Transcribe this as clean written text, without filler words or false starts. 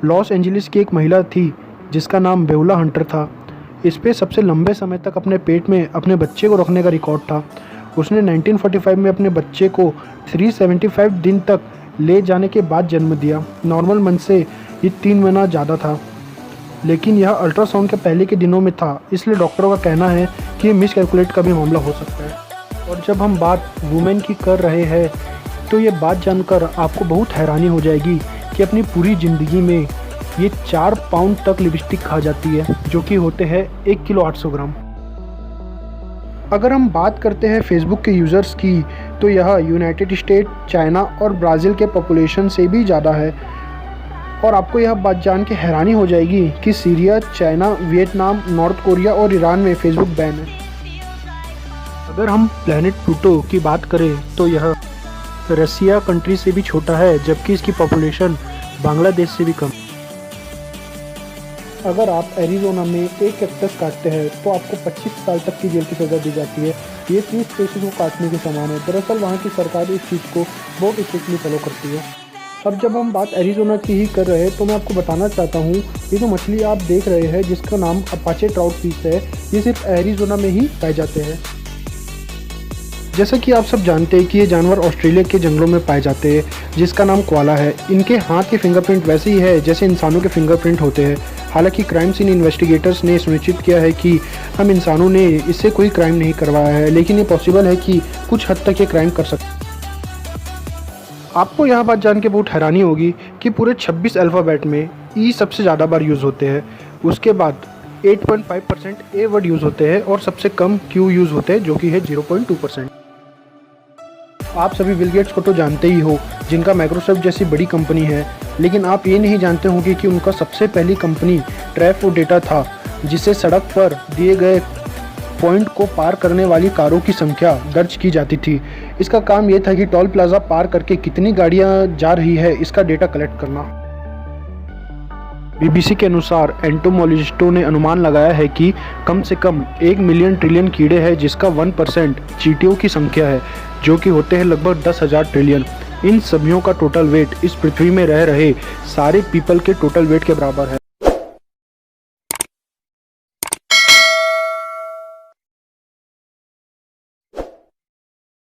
Los Angeles की एक महिला थी जिसका नाम बेहुला हंटर था। इस पे सबसे लंबे समय तक अपने पेट में अपने बच्चे को रखने का रिकॉर्ड था। उसने 1945 में अपने बच्चे को 375 दिन तक ले जाने के बाद जन्म दिया। नॉर्मल मंथ से ये 3 महीना ज़्यादा था, लेकिन यह अल्ट्रासाउंड के पहले के दिनों में था, इसलिए डॉक्टरों का कहना है कि ये मिसकैलकुलेट का भी मामला हो सकता है। और जब हम बात वुमेन की कर रहे हैं तो ये बात जानकर आपको बहुत हैरानी हो जाएगी कि अपनी पूरी ज़िंदगी में ये 4 पाउंड तक लिपस्टिक खा जाती है, जो कि होते हैं 1 किलो 800 ग्राम। अगर हम बात करते हैं फेसबुक के यूज़र्स की, तो यह यूनाइटेड स्टेट, चाइना और ब्राज़ील के पॉपुलेशन से भी ज़्यादा है। और आपको यह बात जान के हैरानी हो जाएगी कि Syria, China, Vietnam, north Korea और ईरान में फेसबुक बैन है। अगर हम प्लैनेट प्लूटो की बात करें तो यह रसिया कंट्री से भी छोटा है, जबकि इसकी पॉपुलेशन बांग्लादेश से भी कम। अगर आप एरिज़ोना में एक कैक्टस काटते हैं तो आपको 25 साल तक की जेल की सज़ा दी जाती है। ये 30 स्पेसीज को काटने के समान है। दरअसल वहाँ की सरकार इस चीज़ को बहुत स्ट्रिक्टली फॉलो करती है। अब जब हम बात एरिज़ोना की ही कर रहे हैं तो मैं आपको बताना चाहता हूँ, ये जो मछली आप देख रहे हैं जिसका नाम अपाचे ट्राउट फिश है, ये सिर्फ एरिज़ोना में ही पाए जाते हैं। जैसा कि आप सब जानते हैं कि ये जानवर ऑस्ट्रेलिया के जंगलों में पाए जाते हैं, जिसका नाम कोआला है। इनके हाथ के फिंगरप्रिंट वैसे ही है जैसे इंसानों के फिंगरप्रिंट होते हैं। हालांकि क्राइम सीन इन्वेस्टिगेटर्स ने सुनिश्चित किया है कि हम इंसानों ने इससे कोई क्राइम नहीं करवाया है, लेकिन ये पॉसिबल है कि कुछ हद तक ये क्राइम कर सकते। आपको यह बात जान के बहुत हैरानी होगी कि पूरे 26 अल्फ़ाबेट में ई सबसे ज़्यादा बार यूज़ होते हैं। उसके बाद 8.5% ए वर्ड यूज़ होते हैं और सबसे कम क्यू यूज़ होते हैं, जो कि है 0.2%। आप सभी बिल गेट्स को तो जानते ही हो, जिनका माइक्रोसॉफ्ट जैसी बड़ी कंपनी है, लेकिन आप ये नहीं जानते होंगे कि उनका सबसे पहली कंपनी ट्रैप और डेटा था, जिससे सड़क पर दिए गए पॉइंट को पार करने वाली कारों की संख्या दर्ज की जाती थी। इसका काम ये था कि टोल प्लाजा पार करके कितनी गाड़ियां जा रही है, इसका डेटा कलेक्ट करना। बीबीसी के अनुसार एंटोमोलॉजिस्टों ने अनुमान लगाया है कि कम से कम 1 मिलियन ट्रिलियन कीड़े हैं, जिसका 1% चींटियों की संख्या है, जो कि होते हैं लगभग 10,000 ट्रिलियन। इन सभियों का टोटल वेट इस पृथ्वी में रह रहे सारे पीपल के टोटल वेट के बराबर है।